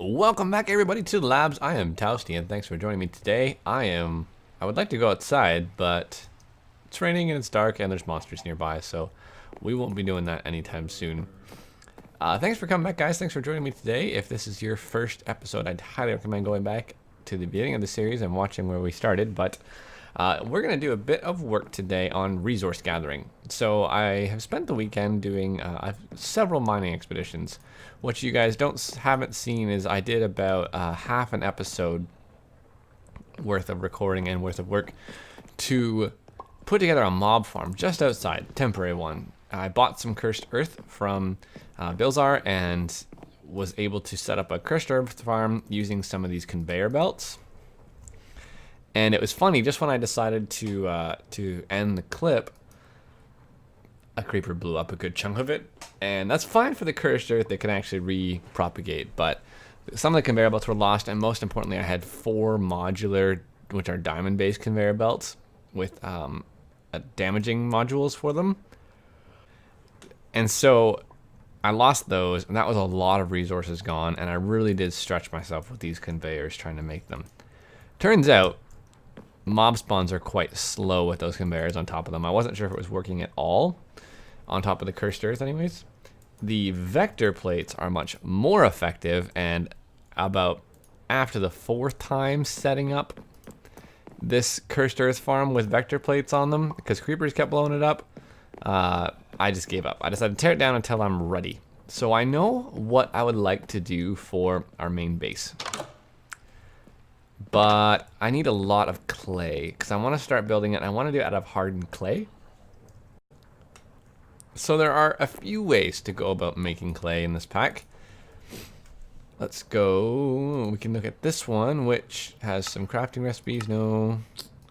Welcome back everybody to Labs. I am Toasty and thanks for joining me today. I would like to go outside, but it's raining and it's dark and there's monsters nearby, so we won't be doing that anytime soon. Thanks for coming back, guys. Thanks for joining me today. If this is your first episode, I'd highly recommend going back to the beginning of the series and watching where we started, but we're going to do a bit of work today on resource gathering. So I have spent the weekend doing several mining expeditions. What you guys haven't seen is I did about half an episode worth of recording and worth of work to put together a mob farm just outside, temporary one. I bought some cursed earth from Bilzar and was able to set up a cursed earth farm using some of these conveyor belts. And it was funny, just when I decided to end the clip, a creeper blew up a good chunk of it. And that's fine for the cursed earth, they can actually re-propagate, but some of the conveyor belts were lost, and most importantly, I had 4 modular, which are diamond-based conveyor belts with damaging modules for them. And so I lost those, and that was a lot of resources gone, and I really did stretch myself with these conveyors trying to make them. Turns out, mob spawns are quite slow with those conveyors on top of them. I wasn't sure if it was working at all on top of the cursed earth anyways. The vector plates are much more effective, and about after the 4th time setting up this cursed earth farm with vector plates on them, because creepers kept blowing it up, I just gave up. I decided to tear it down until I'm ready. So I know what I would like to do for our main base, but I need a lot of clay because I want to start building it. I want to do it out of hardened clay. So there are a few ways to go about making clay in this pack. Let's go. We can look at this one, which has some crafting recipes. No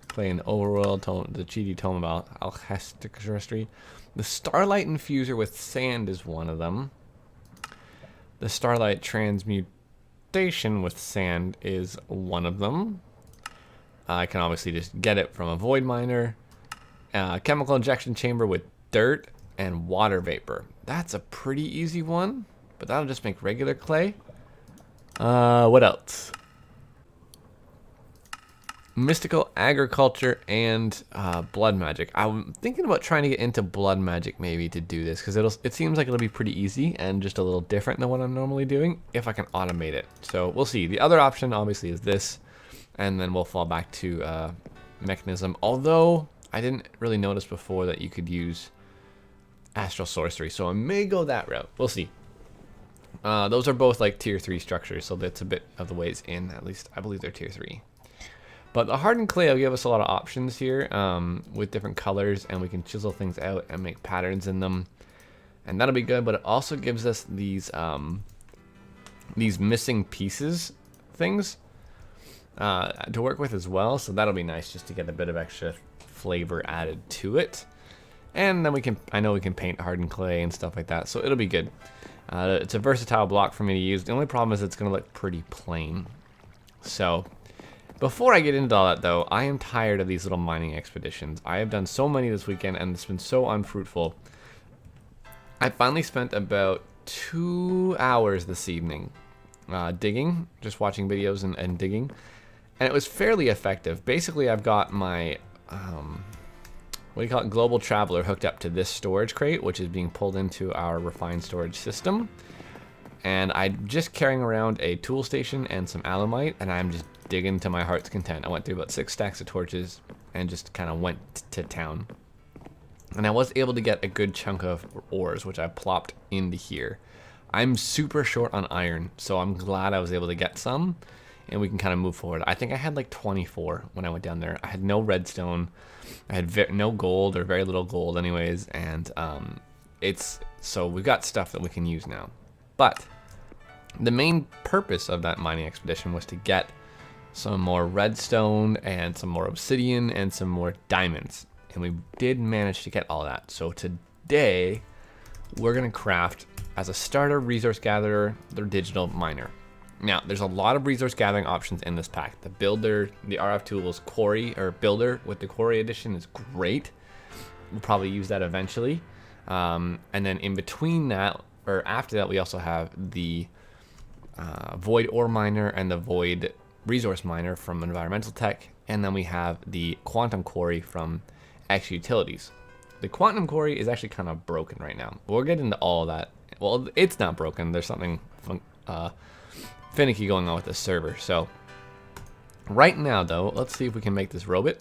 clay in the overworld. The cheaty tome about alchemy. The starlight infuser with sand is one of them. The starlight transmutation with sand is one of them. I can obviously just get it from a void miner. Chemical injection chamber with dirt and water vapor. That's a pretty easy one, but that'll just make regular clay. What else? Mystical agriculture and blood magic. I'm thinking about trying to get into blood magic maybe to do this, because it seems like it'll be pretty easy and just a little different than what I'm normally doing if I can automate it. So we'll see. The other option obviously is this, and then we'll fall back to mechanism. Although I didn't really notice before that you could use astral sorcery, so I may go that route. We'll see. Those are both like tier 3 structures, so that's a bit of the ways in. At least I believe they're tier 3. But the hardened clay will give us a lot of options here with different colors, and we can chisel things out and make patterns in them, and that'll be good. But it also gives us these missing pieces things to work with as well, so that'll be nice just to get a bit of extra flavor added to it. And then I know we can paint hardened clay and stuff like that, so it'll be good. It's a versatile block for me to use. The only problem is it's going to look pretty plain. So before I get into all that though, I am tired of these little mining expeditions. I have done so many this weekend and it's been so unfruitful. I finally spent about 2 hours this evening digging, just watching videos and digging, and it was fairly effective. Basically, I've got my what do you call it, global traveler hooked up to this storage crate, which is being pulled into our refined storage system, and I'm just carrying around a tool station and some alumite, and I'm just digging to my heart's content. I went through about 6 stacks of torches and just kind of went to town, and I was able to get a good chunk of ores, which I plopped into here. I'm super short on iron, so I'm glad I was able to get some, and we can kind of move forward. I think I had like 24 when I went down there. I had no redstone, I had no gold, or very little gold anyways, and so we've got stuff that we can use now. But the main purpose of that mining expedition was to get some more redstone and some more obsidian and some more diamonds, and we did manage to get all that. So today we're gonna craft, as a starter resource gatherer, the digital miner. Now, there's a lot of resource gathering options in this pack. The builder, the RF tools quarry, or builder with the quarry edition is great. We'll probably use that eventually. And then in between that, or after that, we also have the void ore miner and the void resource miner from environmental tech, and then we have the quantum quarry from X utilities. The quantum quarry is actually kind of broken right now. We'll get into all of that. Well, it's not broken. There's something finicky going on with the server. So right now, though, let's see if we can make this robot.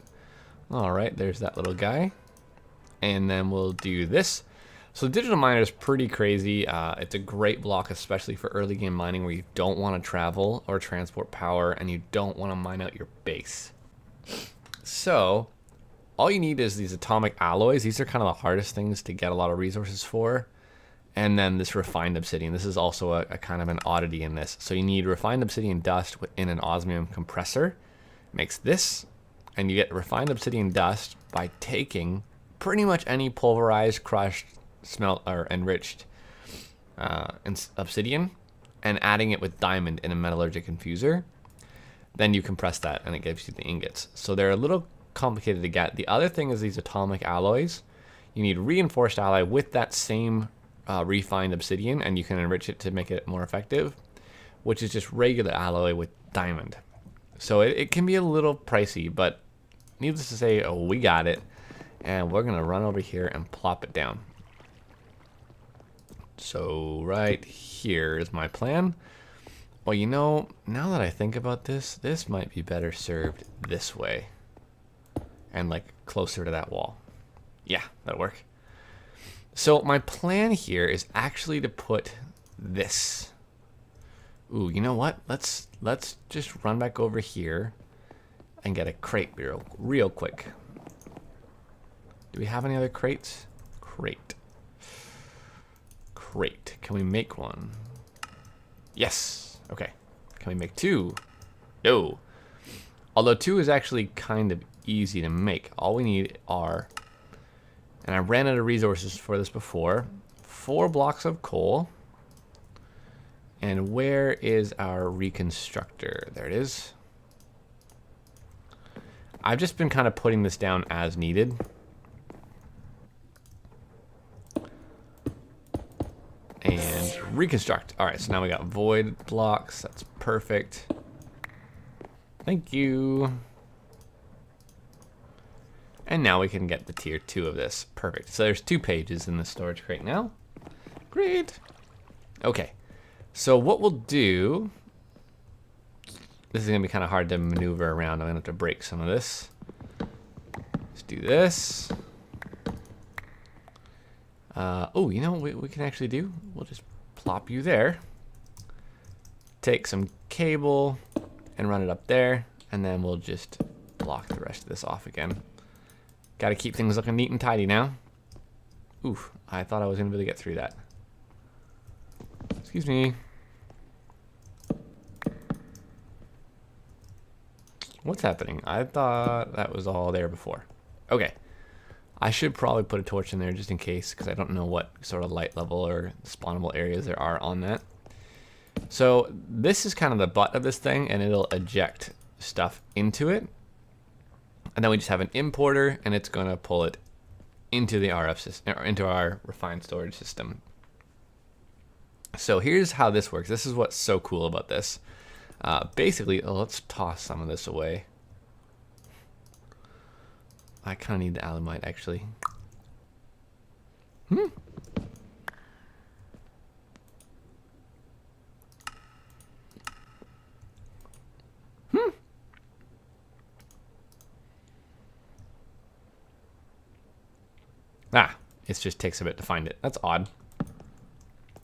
All right, there's that little guy. And then we'll do this. So digital miner is pretty crazy. It's a great block, especially for early game mining where you don't want to travel or transport power and you don't want to mine out your base. So all you need is these atomic alloys. These are kind of the hardest things to get a lot of resources for. And then this refined obsidian. This is also a kind of an oddity in this. So you need refined obsidian dust within an osmium compressor. Makes this, and you get refined obsidian dust by taking pretty much any pulverized, crushed, smelt, or enriched obsidian and adding it with diamond in a metallurgic infuser. Then you compress that and it gives you the ingots. So they're a little complicated to get. The other thing is these atomic alloys. You need reinforced alloy with that same refined obsidian, and you can enrich it to make it more effective, which is just regular alloy with diamond. So it can be a little pricey, but needless to say, we got it. And we're gonna run over here and plop it down. So right here is my plan. Well, you know, now that I think about this, this might be better served this way. And like closer to that wall. Yeah, that'll work. So my plan here is actually to put this. Ooh, you know what? Let's just run back over here and get a crate real quick. Do we have any other crates? Crate. Can we make one? Yes. Okay. Can we make two? No. Although two is actually kind of easy to make. All we need are, and I ran out of resources for this before, 4 blocks of coal. And where is our reconstructor? There it is. I've just been kind of putting this down as needed. And reconstruct. All right, so now we got void blocks. That's perfect. Thank you. And now we can get the tier 2 of this. Perfect. So there's 2 pages in the storage crate now. Great. Okay. So what we'll do, this is gonna be kind of hard to maneuver around. I'm gonna have to break some of this. Let's do this. Oh, you know what we can actually do? We'll just plop you there. Take some cable and run it up there, and then we'll just block the rest of this off again. Got to keep things looking neat and tidy now. Oof, I thought I was gonna be able to get through that. Excuse me. What's happening? I thought that was all there before. Okay. I should probably put a torch in there just in case, because I don't know what sort of light level or spawnable areas there are on that. So this is kind of the butt of this thing, and it'll eject stuff into it. And then we just have an importer, and it's going to pull it into the RF system, or into our refined storage system. So here's how this works. This is what's so cool about this. Basically, let's toss some of this away. I kind of need the alumite, actually. Ah, it just takes a bit to find it. That's odd.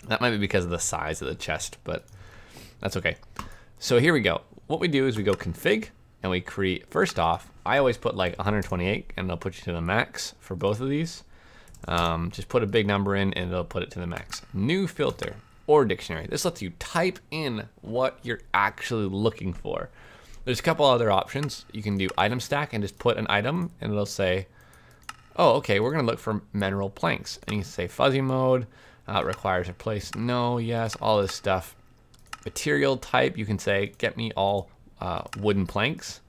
That might be because of the size of the chest, but that's okay. So here we go. What we do is we go config, and we create, first off, I always put like 128, and it'll put you to the max for both of these. Just put a big number in, and it'll put it to the max. New filter or dictionary. This lets you type in what you're actually looking for. There's a couple other options. You can do item stack and just put an item, and it'll say, oh, okay, we're gonna look for mineral planks. And you can say fuzzy mode, requires a place, no, yes, all this stuff. Material type, you can say, get me all wooden planks,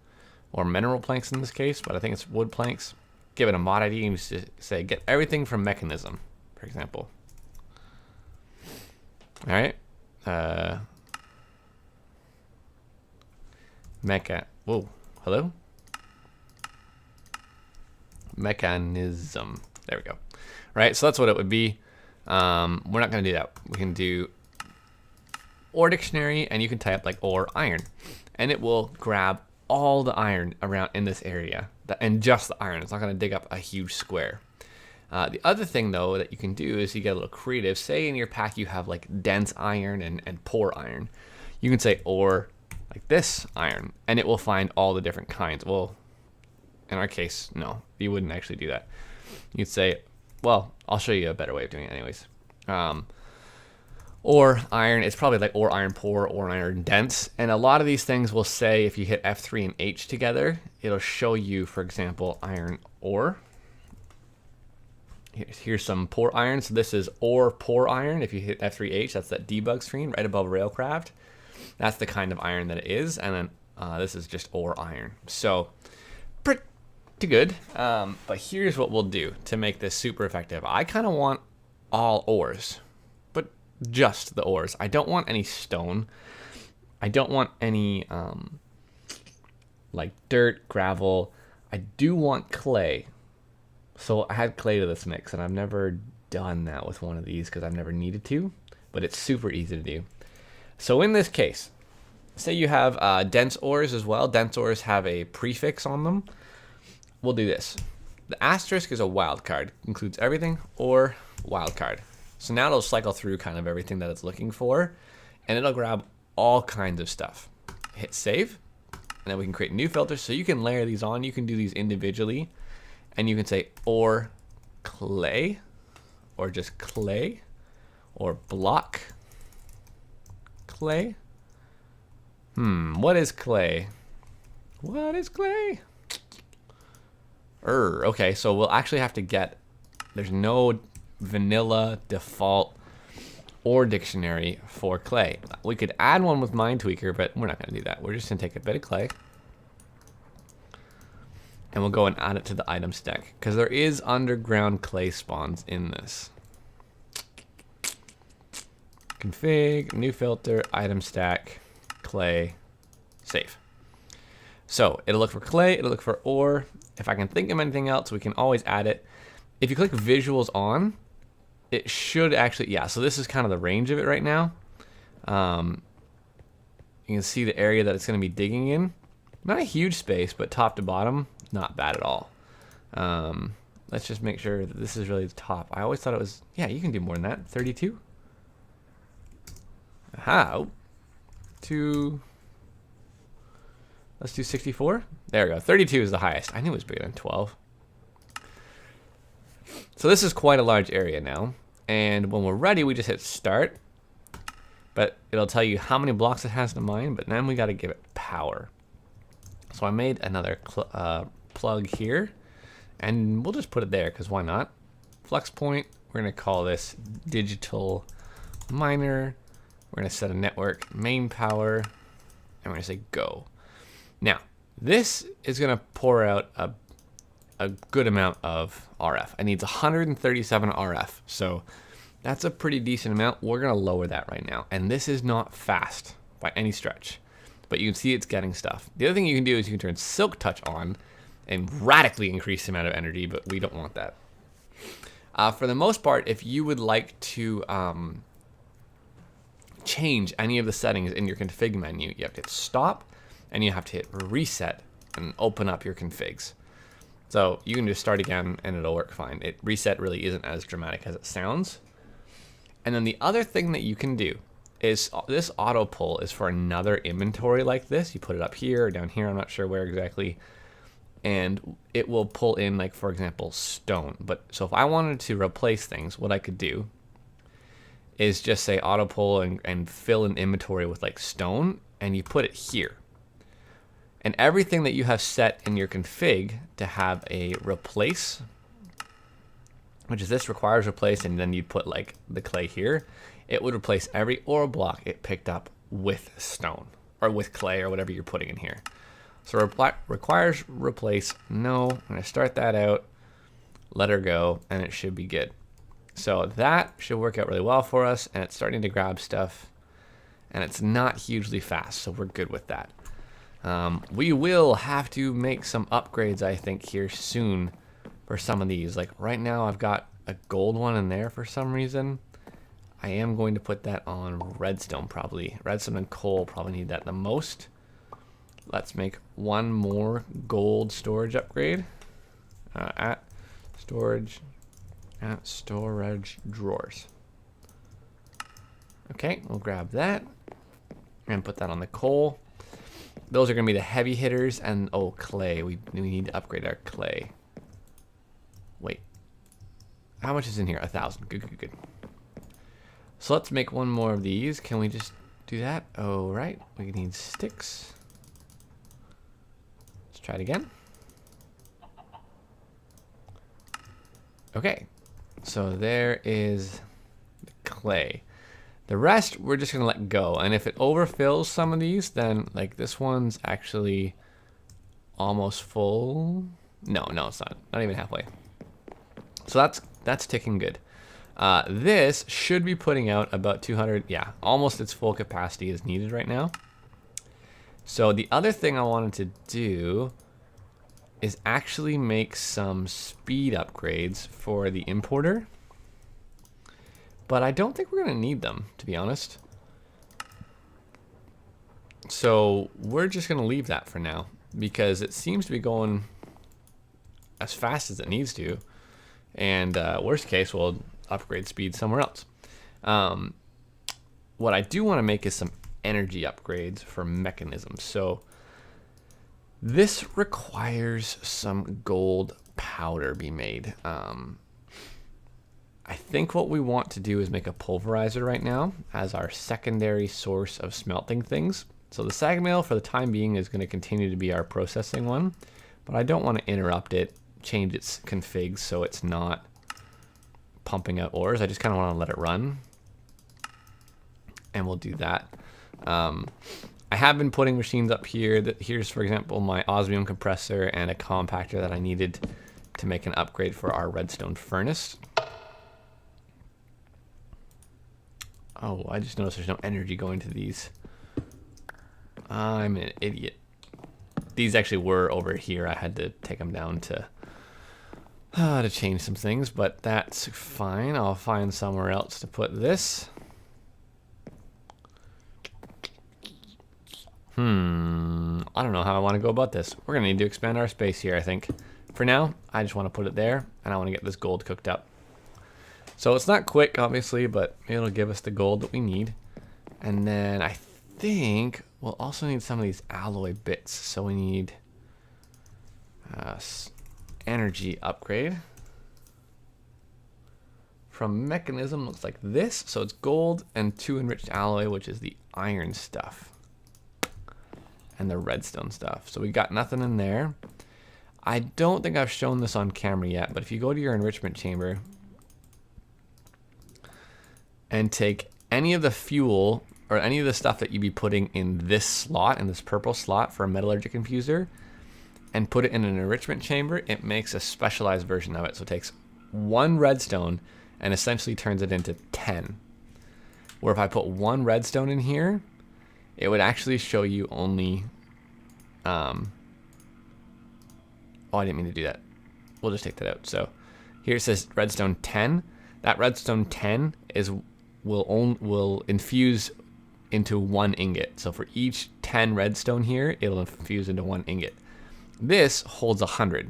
or mineral planks in this case, but I think it's wood planks. Give it a mod ID and just say, get everything from mechanism, for example. All right. Whoa, hello? Mechanism. There we go. Right, so that's what it would be. We're not going to do that. We can do ore dictionary, and you can type like ore iron, and it will grab all the iron around in this area, and just the iron. It's not going to dig up a huge square. The other thing though that you can do is you get a little creative. Say in your pack you have like dense iron and poor iron. You can say ore like this iron, and it will find all the different kinds. Well, in our case, no, you wouldn't actually do that. You'd say, well, I'll show you a better way of doing it anyways. Ore iron, it's probably like ore iron poor, ore iron dense. And a lot of these things will say if you hit F3 and H together, it'll show you, for example, iron ore. Here's some poor iron. So this is ore poor iron. If you hit F3H, that's that debug screen right above Railcraft. That's the kind of iron that it is. And then this is just ore iron. So pretty good. But here's what we'll do to make this super effective. I kind of want all ores, but just the ores. I don't want any stone. I don't want any like dirt, gravel. I do want clay. So I had clay to this mix, and I've never done that with one of these because I've never needed to, but it's super easy to do. So in this case, say you have dense ores as well. Dense ores have a prefix on them. We'll do this. The asterisk is a wildcard, includes everything, or wildcard. So now it'll cycle through kind of everything that it's looking for, and it'll grab all kinds of stuff. Hit save, and then we can create new filters. So you can layer these on. You can do these individually. And you can say ore clay, or just clay, or block clay. What is clay? What is clay? Okay, so we'll actually have to get, there's no vanilla default ore dictionary for clay. We could add one with Mindtweaker, but we're not going to do that. We're just going to take a bit of clay, and we'll go and add it to the item stack, because there is underground clay spawns in this. Config, new filter, item stack, clay, save. So it'll look for clay, it'll look for ore. If I can think of anything else, we can always add it. If you click visuals on, it should actually, yeah, so this is kind of the range of it right now. You can see the area that it's going to be digging in. Not a huge space, but top to bottom, not bad at all. Let's just make sure that this is really the top. I always thought it was, yeah, you can do more than that. 32. Aha. Let's do 64. There we go. 32 is the highest. I knew it was bigger than 12. So this is quite a large area now. And when we're ready, we just hit start. But it'll tell you how many blocks it has to mine, but then we got to give it power. So I made another plug here, and we'll just put it there because why not? Flex point, we're going to call this Digital Miner. We're going to set a network main power, and we're going to say go. Now, this is going to pour out a good amount of RF. It needs 137 RF, so that's a pretty decent amount. We're going to lower that right now, and this is not fast by any stretch, but you can see it's getting stuff. The other thing you can do is you can turn Silk Touch on and radically increase the amount of energy, but we don't want that. For the most part, if you would like to change any of the settings in your config menu, you have to hit stop, and you have to hit reset and open up your configs. So you can just start again and it'll work fine. Reset really isn't as dramatic as it sounds. And then the other thing that you can do is this auto pull is for another inventory like this. You put it up here or down here, I'm not sure where exactly. And it will pull in, like, for example, stone. But so if I wanted to replace things, what I could do is just say auto pull and fill an inventory with like stone, and you put it here. And everything that you have set in your config to have a replace, which is this requires replace, and then you put like the clay here, it would replace every ore block it picked up with stone or with clay or whatever you're putting in here. So requires replace, no. I'm gonna start that out, let her go, and it should be good. So that should work out really well for us, and it's starting to grab stuff, and it's not hugely fast, so we're good with that. We will have to make some upgrades, I think, here soon for some of these. Like right now I've got a gold one in there for some reason. I am going to put that on redstone probably. Redstone and coal probably need that the most. Let's make one more gold storage upgrade at storage drawers. Okay, we'll grab that and put that on the coal. Those are going to be the heavy hitters. And oh, clay. We need to upgrade our clay. Wait. How much is in here? 1,000. Good, good, good. So let's make one more of these. Can we just do that? Oh, right. We need sticks. Let's try it again. Okay. So there is the clay. The rest, we're just going to let go. And if it overfills some of these, then like this one's actually almost full. No, it's not. Not even halfway. So that's ticking good. This should be putting out about 200. Yeah, almost its full capacity is needed right now. So the other thing I wanted to do is actually make some speed upgrades for the importer. But I don't think we're going to need them, to be honest. So we're just going to leave that for now because it seems to be going as fast as it needs to. And worst case, we'll upgrade speed somewhere else. What I do want to make is some energy upgrades for mechanisms. So this requires some gold powder be made. I think what we want to do is make a pulverizer right now as our secondary source of smelting things. So the sag mill for the time being is going to continue to be our processing one, but I don't want to interrupt it, change its configs so it's not pumping out ores. I just kind of want to let it run, and we'll do that. I have been putting machines up here. Here's, for example, my osmium compressor and a compactor that I needed to make an upgrade for our redstone furnace. Oh, I just noticed there's no energy going to these. I'm an idiot. These actually were over here. I had to take them down to change some things, but that's fine. I'll find somewhere else to put this. I don't know how I want to go about this. We're going to need to expand our space here, I think. For now, I just want to put it there, and I want to get this gold cooked up. So it's not quick, obviously, but it'll give us the gold that we need. And then I think we'll also need some of these alloy bits. So we need energy upgrade. From mechanism, looks like this. So it's gold and 2 enriched alloy, which is the iron stuff. And the redstone stuff. So we got nothing in there. I don't think I've shown this on camera yet, but if you go to your enrichment chamber and take any of the fuel or any of the stuff that you'd be putting in this slot, in this purple slot for a metallurgic infuser, and put it in an enrichment chamber, it makes a specialized version of it. So it takes 1 redstone and essentially turns it into 10. Where if I put 1 redstone in here, it would actually show you only, oh, I didn't mean to do that. We'll just take that out. So here it says redstone 10. That redstone 10 will infuse into 1 ingot. So for each 10 redstone here, it'll infuse into 1 ingot. This holds 100.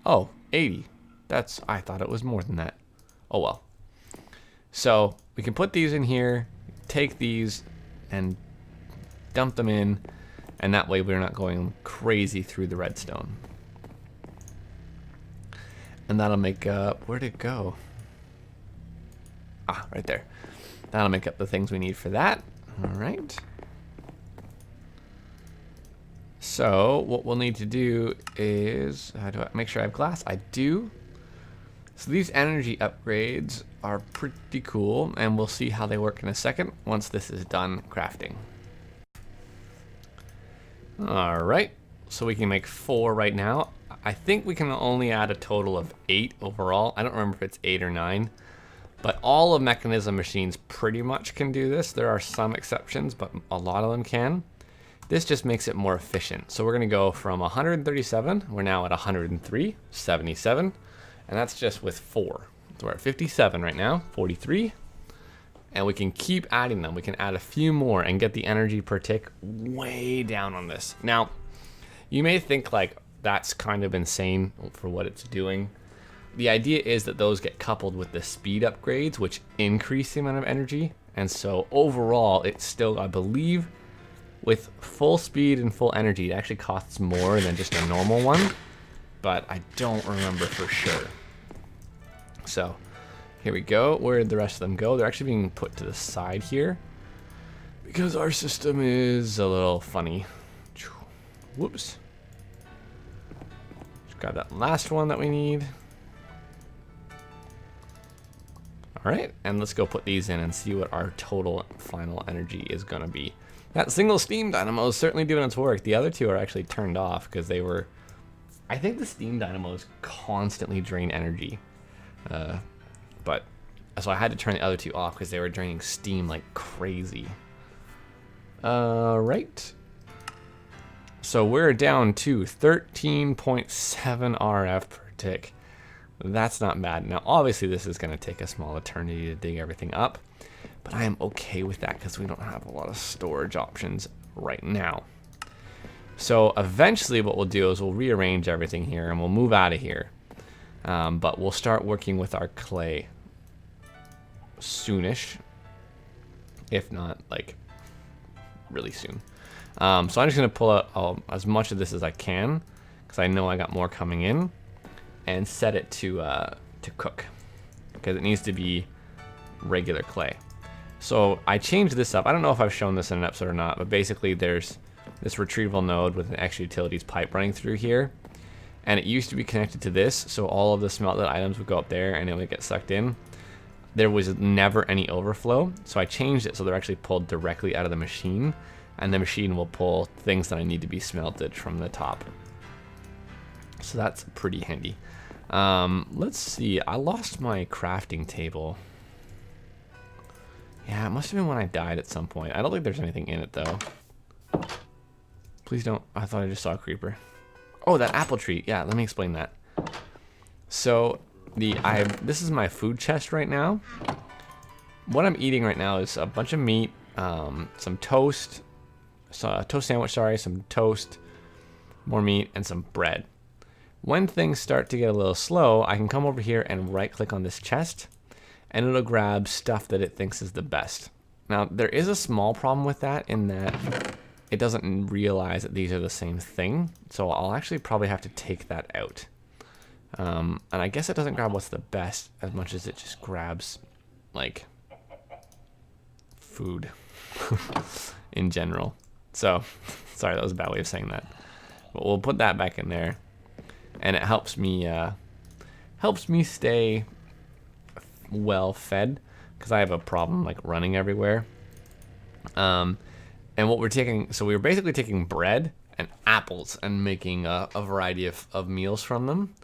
Oh, 80. I thought it was more than that. Oh well. So we can put these in here, take these and dump them in, and that way we're not going crazy through the redstone. And that'll make up, where'd it go? Ah, right there. That'll make up the things we need for that. All right. So what we'll need to do is, do I make sure I have glass? I do. So these energy upgrades are pretty cool, and we'll see how they work in a second once this is done crafting. All right, so we can make 4 right now. I think we can only add a total of 8 overall. I don't remember if it's 8 or 9. But all of Mechanism machines pretty much can do this. There are some exceptions, but a lot of them can. This just makes it more efficient. So we're going to go from 137, we're now at 103, 77, and that's just with 4. So we're at 57 right now, 43, and we can keep adding them. We can add a few more and get the energy per tick way down on this. Now, you may think like that's kind of insane for what it's doing. The idea is that those get coupled with the speed upgrades, which increase the amount of energy. And so overall, it's still, I believe, with full speed and full energy, it actually costs more than just a normal one. But I don't remember for sure. So here we go. Where did the rest of them go? They're actually being put to the side here because our system is a little funny. Whoops. Just got that last one that we need. All right, and let's go put these in and see what our total final energy is going to be. That single steam dynamo is certainly doing its work. The other two are actually turned off because they were... I think the steam dynamos constantly drain energy. But so I had to turn the other two off because they were draining steam like crazy. Right. So we're down to 13.7 RF per tick. That's not bad. Now, obviously, this is going to take a small eternity to dig everything up, but I am okay with that because we don't have a lot of storage options right now. So eventually what we'll do is we'll rearrange everything here and we'll move out of here. But we'll start working with our clay soonish, if not like really soon. So I'm just going to pull out as much of this as I can because I know I got more coming in, and set it to cook because it needs to be regular clay. So I changed this up. I don't know if I've shown this in an episode or not, but basically there's this retrieval node with an extra utilities pipe running through here, and it used to be connected to this, so all of the smelted items would go up there and it would get sucked in. There was never any overflow, so I changed it so they're actually pulled directly out of the machine, and the machine will pull things that I need to be smelted from the top. So that's pretty handy. Let's see, I lost my crafting table. Yeah, it must have been when I died at some point. I don't think there's anything in it though. Please don't. I thought I just saw a creeper. Oh, that apple tree. Yeah, let me explain that. So this is my food chest right now. What I'm eating right now is a bunch of meat, some toast, a toast sandwich, sorry, some toast, more meat, and some bread. When things start to get a little slow, I can come over here and right click on this chest, and it'll grab stuff that it thinks is the best. Now, there is a small problem with that in that it doesn't realize that these are the same thing, so I'll actually probably have to take that out. And I guess it doesn't grab what's the best as much as it just grabs, like, food in general. So, sorry, that was a bad way of saying that. But we'll put that back in there. And it helps me stay well fed because I have a problem like running everywhere. And what we're taking, so we were basically taking bread and apples and making a variety of meals from them.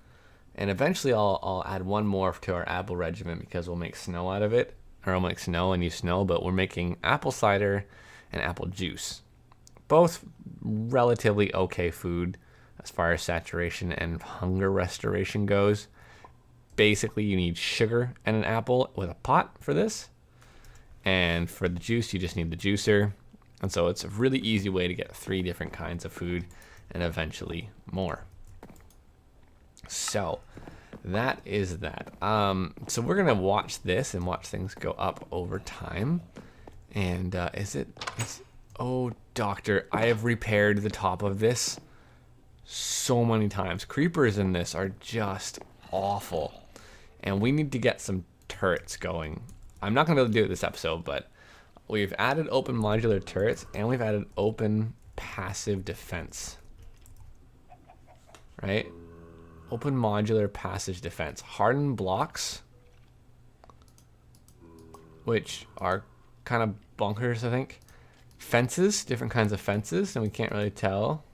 And eventually I'll add one more to our apple regimen because we'll make snow out of it, or we'll make snow and use snow, but we're making apple cider and apple juice. Both relatively okay food as far as saturation and hunger restoration goes. Basically, you need sugar and an apple with a pot for this. And for the juice, you just need the juicer. And so it's a really easy way to get 3 different kinds of food and eventually more. So that is that. So we're going to watch this and watch things go up over time. And oh, doctor, I have repaired the top of this so many times. Creepers in this are just awful, and we need to get some turrets going. I'm not gonna be able to do it this episode, but we've added open modular turrets and we've added open passive defense, right? Open modular passive defense, hardened blocks, which are kind of bonkers, I think. Fences, different kinds of fences, and we can't really tell.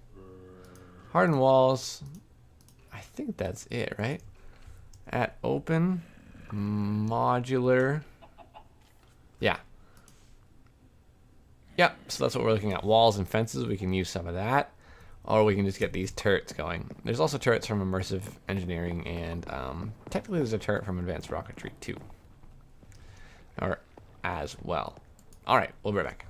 Hardened walls, I think that's it, right? At open, modular, yeah. Yeah, so that's what we're looking at. Walls and fences, we can use some of that. Or we can just get these turrets going. There's also turrets from Immersive Engineering, and technically there's a turret from Advanced Rocketry too. Or as well. Alright, we'll be right back.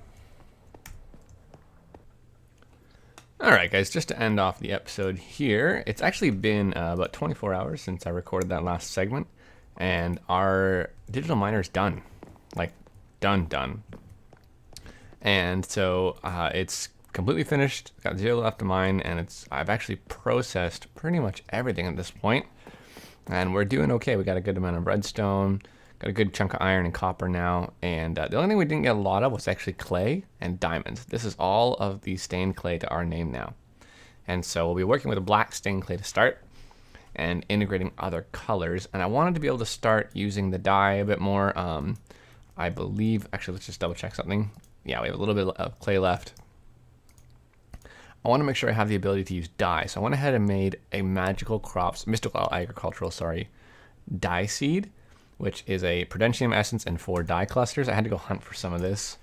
Alright guys, just to end off the episode here, it's actually been about 24 hours since I recorded that last segment, and our digital miner is done. Like, done. And so it's completely finished, got 0 left to mine, and I've actually processed pretty much everything at this point, and we're doing okay. We got a good amount of redstone, got a good chunk of iron and copper now, and the only thing we didn't get a lot of was actually clay and diamonds. This is all of the stained clay to our name now, and so we'll be working with a black stained clay to start and integrating other colors. And I wanted to be able to start using the dye a bit more. I believe, actually, let's just double check something. Yeah, we have a little bit of clay left. I want to make sure I have the ability to use dye. So I went ahead and made a mystical agricultural, dye seed, which is a prudentium essence and 4 dye clusters. I had to go hunt for some of this.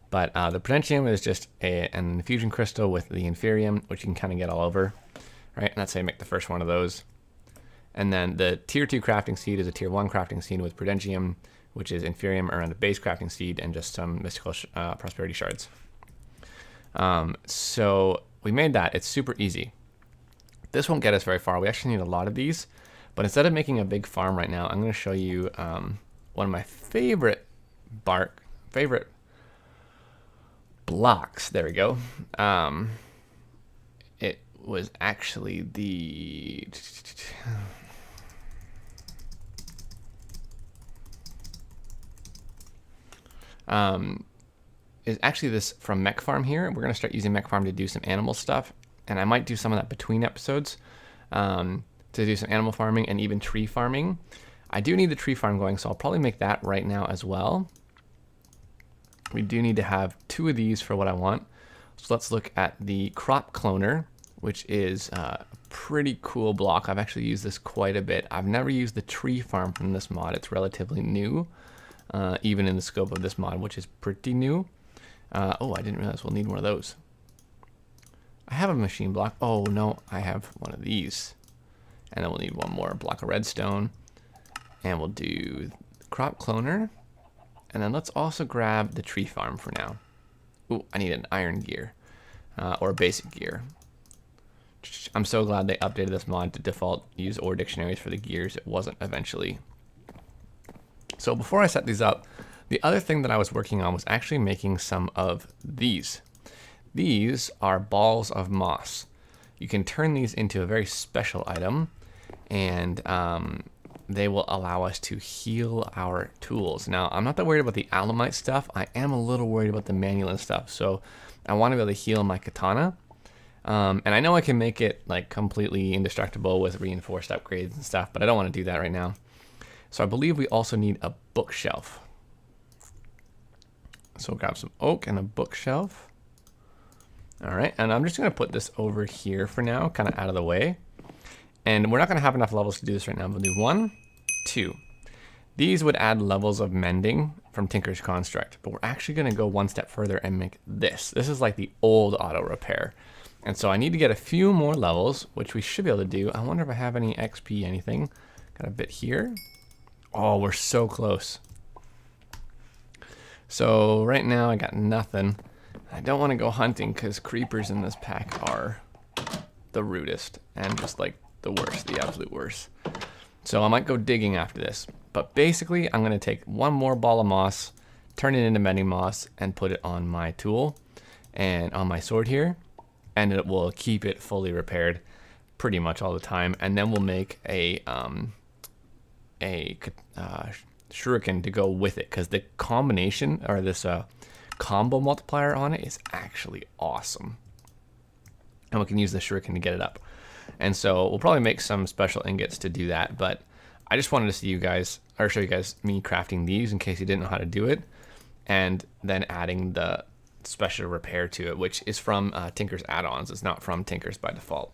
But the prudentium is just an infusion crystal with the inferium, which you can kind of get all over, right? And that's how you make the first one of those. And then the tier 2 crafting seed is a tier 1 crafting seed with prudentium, which is inferium around the base crafting seed and just some mystical prosperity shards. So we made that. It's super easy. This won't get us very far. We actually need a lot of these. But instead of making a big farm right now, I'm going to show you one of my favorite blocks. There we go. It was actually the... is actually this from Mekfarm here. We're going to start using Mekfarm to do some animal stuff, and I might do some of that between episodes to do some animal farming and even tree farming. I do need the tree farm going, so I'll probably make that right now as well. We do need to have 2 of these for what I want. So let's look at the crop cloner, which is a pretty cool block. I've actually used this quite a bit. I've never used the tree farm from this mod. It's relatively new, even in the scope of this mod, which is pretty new. Oh, I didn't realize we'll need one of those. I have a machine block. Oh no, I have one of these. And then we'll need one more block of redstone. And we'll do the crop cloner. And then let's also grab the tree farm for now. Ooh, I need an iron gear, or a basic gear. I'm so glad they updated this mod to default use ore dictionaries for the gears. It wasn't eventually. So before I set these up, the other thing that I was working on was actually making some of these. These are balls of moss. You can turn these into a very special item, and they will allow us to heal our tools. Now, I'm not that worried about the alamite stuff. I am a little worried about the manual stuff. So I want to be able to heal my katana. And I know I can make it like completely indestructible with reinforced upgrades and stuff, but I don't want to do that right now. So I believe we also need a bookshelf. So we'll grab some oak and a bookshelf. All right, and I'm just gonna put this over here for now, kind of out of the way. And we're not gonna have enough levels to do this right now. We'll do 1, 2. These would add levels of mending from Tinker's Construct, but we're actually gonna go one step further and make this. This is like the old auto repair. And so I need to get a few more levels, which we should be able to do. I wonder if I have any XP, anything. Got a bit here. Oh, we're so close. So right now I got nothing. I don't want to go hunting because creepers in this pack are the rudest and just like the worst, the absolute worst. So I might go digging after this. But basically I'm going to take one more ball of moss, turn it into mending moss, and put it on my tool and on my sword here. And it will keep it fully repaired pretty much all the time. And then we'll make a shuriken to go with it, because the combination, or this combo multiplier on it, is actually awesome. And we can use the shuriken to get it up. And so we'll probably make some special ingots to do that, but I just wanted to see you guys, or show you guys me crafting these in case you didn't know how to do it, and then adding the special repair to it, which is from Tinker's add-ons. It's not from Tinker's by default.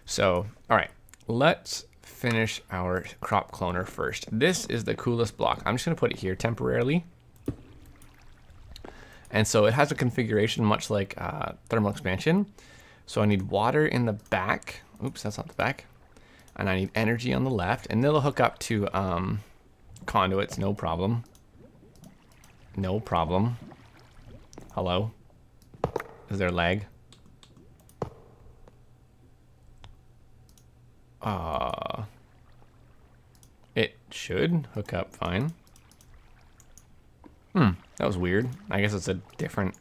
So, all right, let's finish our crop cloner first. This is the coolest block. I'm just gonna put it here temporarily. And so it has a configuration much like thermal expansion. So I need water in the back. Oops, that's not the back. And I need energy on the left. And they'll hook up to conduits, no problem. No problem. Hello? Is there lag? It should hook up fine. That was weird. I guess it's a different...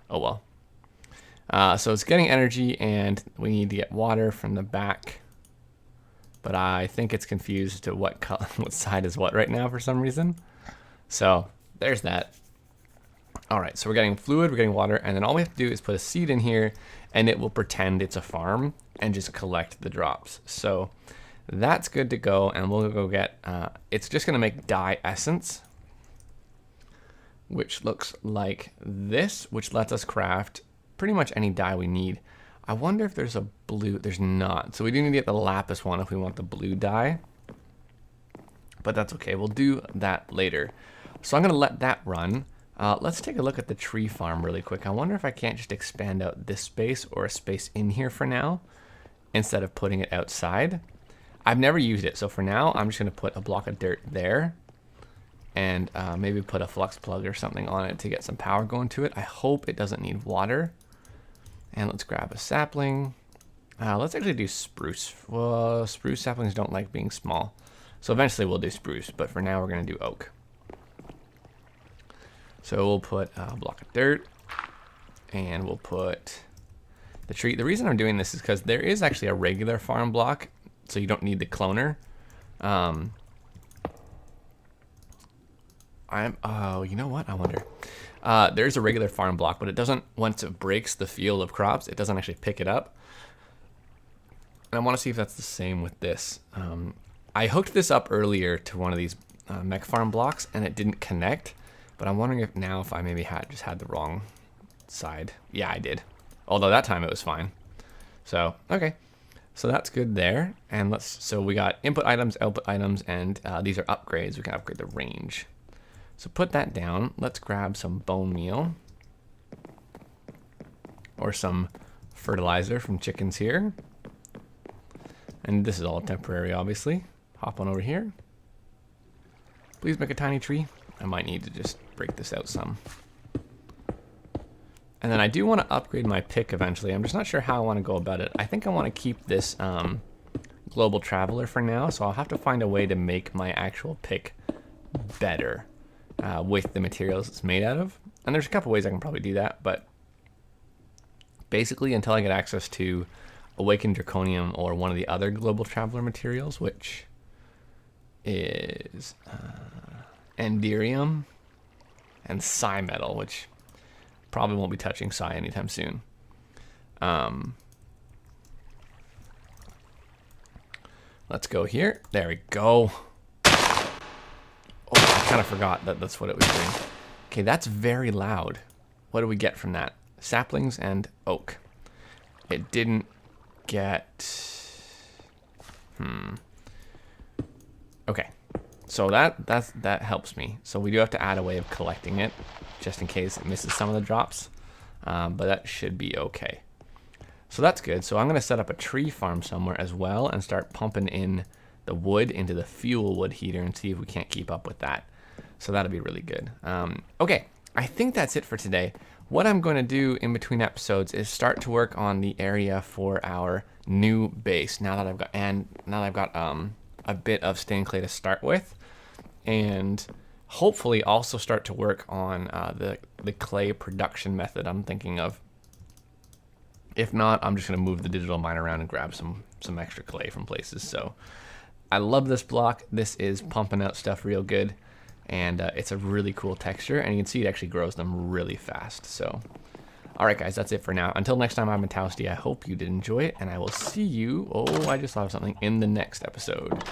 Oh well. So it's getting energy and we need to get water from the back. But I think it's confused to what color, what side is what right now for some reason. So there's that. All right, so we're getting fluid, we're getting water, and then all we have to do is put a seed in here and it will pretend it's a farm and just collect the drops. So that's good to go, and we'll go get, it's just gonna make dye essence, which looks like this, which lets us craft pretty much any dye we need. I wonder if there's a blue, there's not. So we do need to get the lapis one if we want the blue dye, but that's okay, we'll do that later. So I'm gonna let that run. Let's take a look at the tree farm really quick. I wonder if I can't just expand out this space or a space in here for now, instead of putting it outside. I've never used it, so for now, I'm just gonna put a block of dirt there, and maybe put a flux plug or something on it to get some power going to it. I hope it doesn't need water. And let's grab a sapling. Let's actually do spruce. Well, spruce saplings don't like being small. So eventually we'll do spruce, but for now we're gonna do oak. So we'll put a block of dirt, and we'll put the tree. The reason I'm doing this is because there is actually a regular farm block, so you don't need the cloner. Oh, you know what? I wonder. There's a regular farm block, but it doesn't, once it breaks the field of crops, it doesn't actually pick it up. And I want to see if that's the same with this. I hooked this up earlier to one of these Mekfarm blocks, and it didn't connect. But I'm wondering if now if I maybe just had the wrong side. Yeah, I did. Although that time it was fine. So, okay. So that's good there. And so we got input items, output items, and these are upgrades. We can upgrade the range. So put that down. Let's grab some bone meal. Or some fertilizer from chickens here. And this is all temporary, obviously. Hop on over here. Please make a tiny tree. I might need to just break this out some. And then I do want to upgrade my pick eventually. I'm just not sure how I want to go about it. I think I want to keep this global traveler for now, so I'll have to find a way to make my actual pick better with the materials it's made out of. And there's a couple ways I can probably do that, but basically until I get access to Awakened Draconium or one of the other global traveler materials, which is Enderium and Psi Metal, which probably won't be touching Psi anytime soon. Let's go here. There we go. Oh, I kind of forgot that that's what it was doing. Okay, that's very loud. What do we get from that? Saplings and oak. It didn't get... Okay. So that helps me. So we do have to add a way of collecting it, just in case it misses some of the drops. But that should be okay. So that's good. So I'm going to set up a tree farm somewhere as well and start pumping in the wood into the fuel wood heater and see if we can't keep up with that. So that'll be really good. Okay, I think that's it for today. What I'm going to do in between episodes is start to work on the area for our new base. Now that I've got a bit of stained clay to start with, and hopefully also start to work on the clay production method I'm thinking of. If not, I'm just going to move the digital mine around and grab some extra clay from places. So I love this block. This is pumping out stuff real good, and it's a really cool texture, and you can see it actually grows them really fast. So all right, guys, that's it for now. Until next time, I'm Toasty. I hope you did enjoy it, and I will see you, oh, I just thought of something, in the next episode.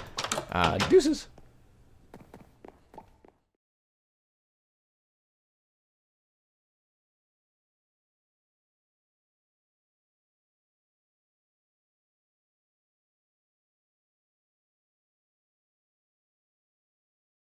Deuces.